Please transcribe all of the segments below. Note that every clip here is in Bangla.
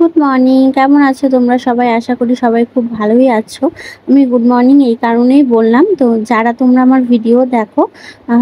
Good morning. কেমন আছো তোমরা সবাই? আশা করি সবাই খুব ভালোই আছো। আমি গুড মর্নিং এই কারণেই বললাম, তো যারা তোমরা আমার ভিডিও দেখো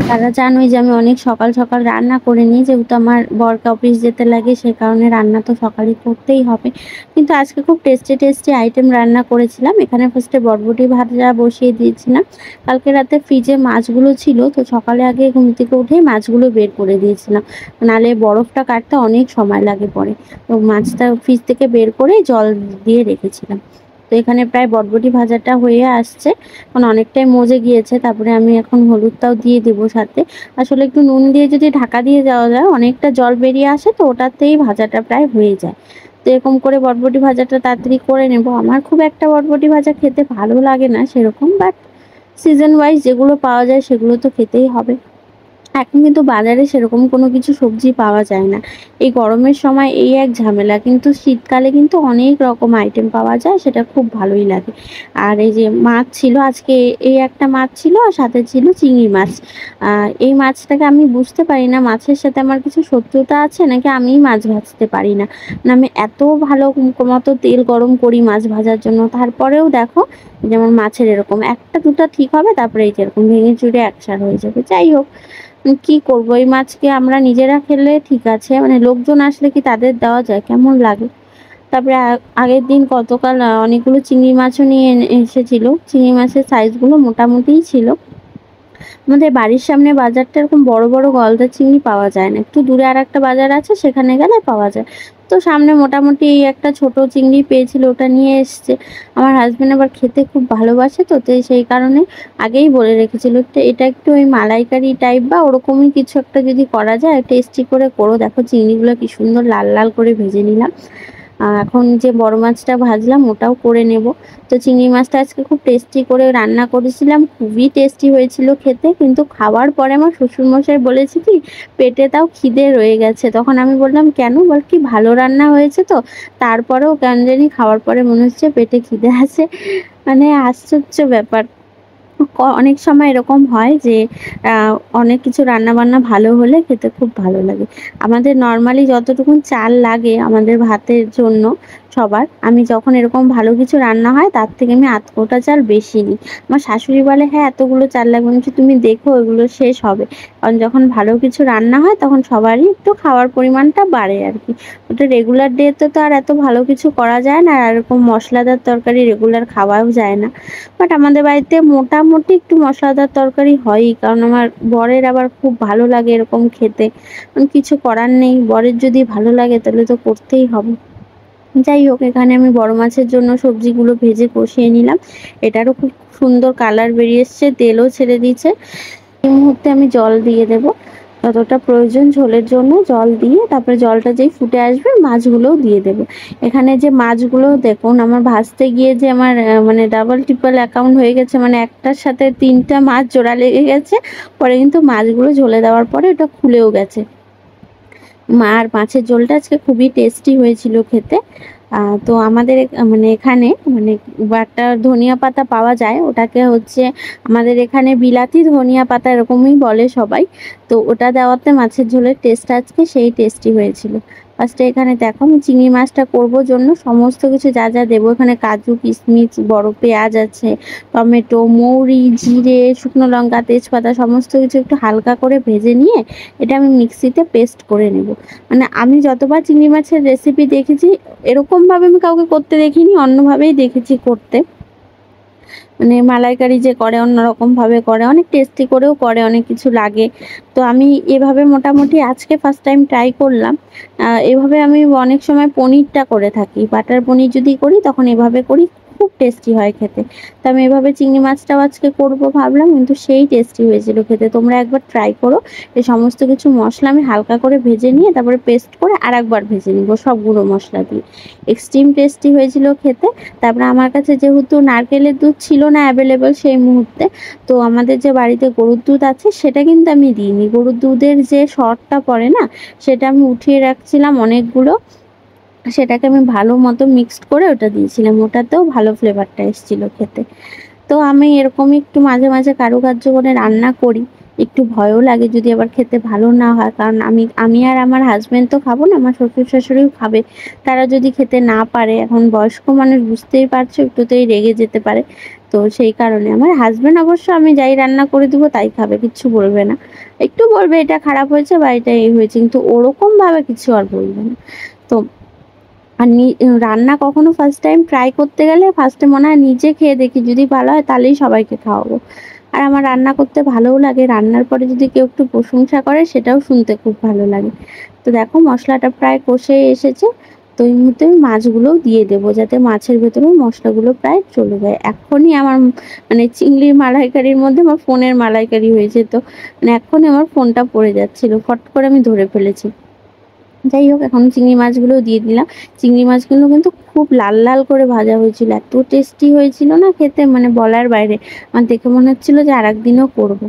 তারা জানোই যে আমি অনেক সকাল সকাল রান্না করে নিই, যেহেতু আমার বরকে অফিস যেতে লাগে, সে কারণে রান্না তো সকালে করতেই হবে। কিন্তু আজকে খুব টেস্টি টেস্টি আইটেম রান্না করেছিলাম। এখানে ফার্স্টে বরবটি ভাজা বসিয়ে দিয়েছিলাম। কালকে রাতে ফ্রিজে মাছগুলো ছিল, তো সকালে আগে ঘুম থেকে উঠেই মাছগুলো বের করে দিয়েছিলাম, নাহলে বরফটা কাটতে অনেক সময় লাগে পরে। তো মাছটা ফ্রিজ থেকে বের করে জল দিয়ে রেখেছিলাম। তো এখানে প্রায় বরবটি ভাজাটা হয়ে আসছে, কারণ অনেকটাই মজে গিয়েছে। তারপরে আমি এখন হলুদটাও দিয়ে দেবো সাথে। আসলে একটু নুন দিয়ে যদি ঢাকা দিয়ে যাওয়া যায়, অনেকটা জল বেরিয়ে আসে, তো ওটাতেই ভাজাটা প্রায় হয়ে যায়। তো এরকম করে বরবটি ভাজাটা তাড়াতাড়ি করে নেব। আমার খুব একটা বরবটি ভাজা খেতে ভালো লাগে না সেরকম, বাট সিজন ওয়াইজ যেগুলো পাওয়া যায় সেগুলো তো খেতেই হবে। এখন কিন্তু বাজারে সেরকম কোনো কিছু সবজি পাওয়া যায় না। এই গরমের সময় এই এক ঝামেলা, কিন্তু শীতকালে কিন্তু অনেক রকম আইটেম পাওয়া যায়, সেটা খুব ভালোই লাগে। আর এই যে মাছ ছিল আজকে, এই একটা মাছ ছিল আর সাথে ছিল চিংড়ি মাছ। এই মাছটাকে আমি বুঝতে পারি না মাছের সাথে আমার কিছু শত্রুতা আছে নাকি আমিই মাছ ভাজতে পারি না। মানে আমি এত ভালো মতো তেল গরম করি মাছ ভাজার জন্য, তারপরেও দেখো যেমন মাছের এরকম একটা দুটো ঠিক হবে, তারপরে এই যেরকম ভেঙে চুরে একসার হয়ে যাবে। যাই হোক, কি করবো, এই মাছকে আমরা নিজেরা খেলে ঠিক আছে, মানে লোকজন আসলে কি তাদের দেওয়া যায়? কেমন লাগে। তারপরে আগের দিন গতকাল অনেকগুলো চিংড়ি মাছও নিয়ে এসেছিল। চিংড়ি মাছের সাইজগুলো মোটামুটিই ছিল। আমাদের বাড়ির সামনে বাজারটা এরকম বড় বড় গলদা চিংড়ি পাওয়া যায় না, একটু দূরে আর একটা বাজার আছে, সেখানে গেলে পাওয়া যায়। তো সামনে মোটামুটি এই একটা ছোট চিংড়ি পেয়েছিল, ওটা নিয়ে এসছে। আমার হাজবেন্ড আবার খেতে খুব ভালোবাসে, তো সেই কারণে আগেই বলে রেখেছিল এটা একটু ওই মালাইকারি টাইপ বা ওরকমই কিছু একটা যদি করা যায়, টেস্টি করে করো। দেখো চিংড়িগুলো কি সুন্দর লাল লাল করে ভেজে নিলাম। এখন যে বড় মাছটা ভাজলাম ওটাও করে নেব। তো চিংড়ি মাছটা আজকে খুব টেস্টি করে রান্না করেছিলাম, খুবই টেস্টি হয়েছিল খেতে। কিন্তু খাওয়ার পরে আমার শ্বশুরমশাই বলেছে কি পেটে তাও খিদে রয়ে গেছে। তখন আমি বললাম কেন? বল কি ভালো রান্না হয়েছে তো, তারপরেও কেন জানি খাওয়ার পরে মনে হচ্ছে পেটে খিদে আছে। মানে আশ্চর্য ব্যাপার। অনেক সময় এরকম হয় যে অনেক কিছু রান্নাবান্না ভালো হলে খেতে খুব ভালো লাগে। আমাদের নরমালি যতটুকুন চাল লাগে আমাদের ভাতের জন্য সবার, আমি যখন এরকম ভালো কিছু রান্না হয় তার থেকে আমি আধ কোটা চাল বেশি নিই। আমার শাশুড়ি বলে হ্যাঁ এতগুলো চাল লাগবে, আমি বলছি তুমি দেখো এগুলো শেষ হবে। কারণ যখন ভালো কিছু রান্না হয় তখন সবারই একটু খাওয়ার পরিমাণটা বাড়ে আর কি। ওটা রেগুলার ডেতে তো আর এত ভালো কিছু করা যায় না, আর এরকম মশলাদার তরকারি রেগুলার খাওয়াও যায় না। বাট আমাদের বাড়িতে মোটামুটি একটু মশলাদার তরকারি হয়ই, কারণ আমার বরের আবার খুব ভালো লাগে এরকম খেতে। কিছু করার নেই, বরের যদি ভালো লাগে তাহলে তো করতেই হবে। যাই হোক, এখানে আমি বড় মাছের জন্য সবজিগুলো ভেজে কষিয়ে নিলাম। এটারও খুব সুন্দর কালার বেরিয়ে এসছে, তেলও ছেড়ে দিয়েছে। এই মুহূর্তে আমি জল দিয়ে দেব, যতটা প্রয়োজন ঝোলের জন্য জল দিয়ে, তারপরে জলটা যেই ফুটে আসবে মাছগুলোও দিয়ে দেব। এখানে যে মাছগুলো দেখুন আমার ভাজতে গিয়ে যে আমার মানে ডাবল ট্রিপল অ্যাকাউন্ট হয়ে গেছে, মানে একটার সাথে তিনটা মাছ জোড়া লেগে গেছে। পরে কিন্তু মাছগুলো ঝোলে দেওয়ার পরে ওটা খুলেও গেছে। আর মাছের ঝোলটা আজকে খুবই টেস্টি হয়েছিল খেতে। তো আমাদের মানে এখানে মানে একটা ধনিয়া পাতা পাওয়া যায়, ওটাকে হচ্ছে আমাদের এখানে বিলাতি ধনিয়া পাতা এরকমই বলে সবাই। তো ওটা দেওয়াতে মাছের ঝোলের টেস্ট আজকে সেই টেস্টি হয়েছিল। ফার্স্টে এখানে দেখো আমি চিংড়ি মাছটা করব জন্য সমস্ত কিছু যা যা দেবো, এখানে কাজু কিশমিশ, বড় পেঁয়াজ আছে, টমেটো, মৌরি, জিরে, শুকনো লঙ্কা, তেজপাতা সমস্ত কিছু একটু হালকা করে ভেজে নিয়ে এটা আমি মিক্সিতে পেস্ট করে নেব। মানে আমি যতবার চিংড়ি মাছের রেসিপি দেখেছি এরকমভাবে আমি কাউকে করতে দেখিনি, অন্যভাবেই দেখেছি করতে। মানে মালাইকারি যে করে অন্যরকম ভাবে করে, অনেক টেস্টি করেও করে, অনেক কিছু লাগে। তো আমি এভাবে মোটামুটি আজকে ফার্স্ট টাইম ট্রাই করলাম। এভাবে আমি অনেক সময় পনিরটা করে থাকি, বাটার পনির যদি করি তখন এভাবে করি, খুব টেস্টি হয় খেতে। তো আমি এভাবে চিংড়ি মাছটাও আজকে করব ভাবলাম, কিন্তু সেই টেস্টি হয়েছিল খেতে। তোমরা একবার ট্রাই করো। এই সমস্ত কিছু মশলা আমি হালকা করে ভেজে নিয়ে তারপরে পেস্ট করে আরেকবার ভেজে নিব সব গুঁড়ো মশলা দিয়ে। এক্সট্রিম টেস্টি হয়েছিল খেতে। তারপরে আমার কাছে যেহেতু নারকেলের দুধ ছিল না অ্যাভেলেবল সেই মুহূর্তে, তো আমাদের যে বাড়িতে গরুর দুধ আছে সেটা কিন্তু আমি দিইনি। গরুর দুধের যে সরটা পড়ে না, সেটা আমি উঠিয়ে রাখছিলাম অনেকগুলো, সেটাকে আমি ভালো মতো মিক্সড করে ওটা দিয়েছিলাম, ওটাতেও ভালো ফ্লেভারটা এসেছিল খেতে। তো আমি এরকমই একটু মাঝে মাঝে কারুকার্য করে রান্না করি। একটু ভয়ও লাগে যদি আবার খেতে ভালো না হয়, কারণ আমি আর আমার হাজবেন্ড তো খাবো না, আমার শ্বশুর শাশুড়িও খাবে। তারা যদি খেতে না পারে, এখন বয়স্ক মানুষ বুঝতেই পারছো, একটুতেই রেগে যেতে পারে। তো সেই কারণে আমার হাজবেন্ড অবশ্য আমি যাই রান্না করে দিব তাই খাবে, কিচ্ছু বলবে না। একটু বলবে এটা খারাপ হয়েছে বা এটা এই হয়েছে, কিন্তু ওরকম ভাবে কিছু আর বলবে না। তো আর রান্না কখনো ফার্স্ট টাইম ট্রাই করতে গেলে ফার্স্টে মনে হয় নিজে খেয়ে দেখি, যদি ভালো হয় তাহলেই সবাইকে খাওয়াবো। আর আমার রান্না করতে ভালোও লাগে, রান্নার পরে যদি কেউ একটু প্রশংসা করে সেটাও শুনতে খুব ভালো লাগে। তো দেখো মশলাটা প্রায় কষে এসেছে। তো এই মুহূর্তে আমি মাছগুলোও দিয়ে দেবো, যাতে মাছের ভেতরেও মশলাগুলো প্রায় চলে যায়। এখনই আমার মানে চিংড়ির মালাইকারির মধ্যে আমার ফোনের মালাইকারি হয়েছে। তো মানে এখনই আমার ফোনটা পড়ে যাচ্ছিল, ফট করে আমি ধরে ফেলেছি। যাই হোক, এখন চিংড়ি মাছগুলোও দিয়ে দিলাম। চিংড়ি মাছগুলো কিন্তু খুব লাল লাল করে ভাজা হয়েছিল, এত টেস্টি হয়েছিল না খেতে, মানে বলার বাইরে। আমার দেখে মনে হচ্ছিল যে আরেকদিনও করব।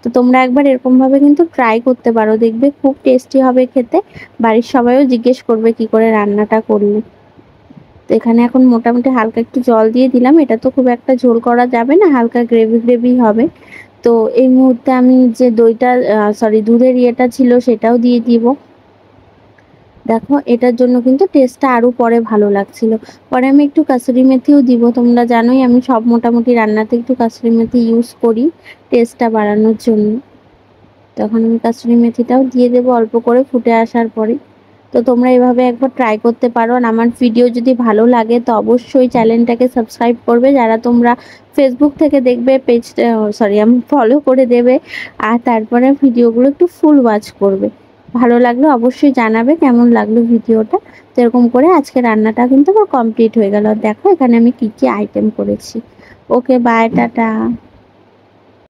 তো তোমরা একবার এরকম ভাবে কিন্তু ট্রাই করতে পারো, দেখবে খুব টেস্টি হবে খেতে। বাড়ির সবাইও জিজ্ঞেস করবে কি করে রান্নাটা করলে। তো এখানে এখন মোটামুটি হালকা একটু জল দিয়ে দিলাম, এটা তো খুব একটা ঝোল করা যাবে না, হালকা গ্রেভি গ্রেভি হবে। তো এই মুহূর্তে আমি যে দইটা সরি দুধের ইয়েটা ছিল সেটাও দিয়ে দিব। দেখো এটার জন্য কিন্তু টেস্টটা আরো পরে ভালো লাগছিল। পরে আমি একটু কাসুরি মেথিও দিব, তোমরা জানোই আমি সব মোটামুটি রান্নাতে একটু কাসুরি মেথি ইউজ করি টেস্টটা বাড়ানোর জন্য। তখন আমি কাসুরি মেথিটাও দিয়ে দেবো অল্প করে ফুটে আসার পরে। তো তোমরা এভাবে একবার ট্রাই করতে পারো। আর আমার ভিডিও যদি ভালো লাগে তো অবশ্যই চ্যানেলটাকে সাবস্ক্রাইব করবে, যারা তোমরা ফেসবুক থেকে দেখবে পেজটা সরি আমি ফলো করে দেবে। আর তারপরে ভিডিওগুলো একটু ফুল ওয়াচ করবে। ভালো লাগলো অবশ্যই জানাবে কেমন লাগলো ভিডিওটা। তো এরকম করে আজকে রান্নাটা কিন্তু আমার কমপ্লিট হয়ে গেল। দেখো এখানে আমি কি কি আইটেম করেছি। ওকে, বাই, টাটা।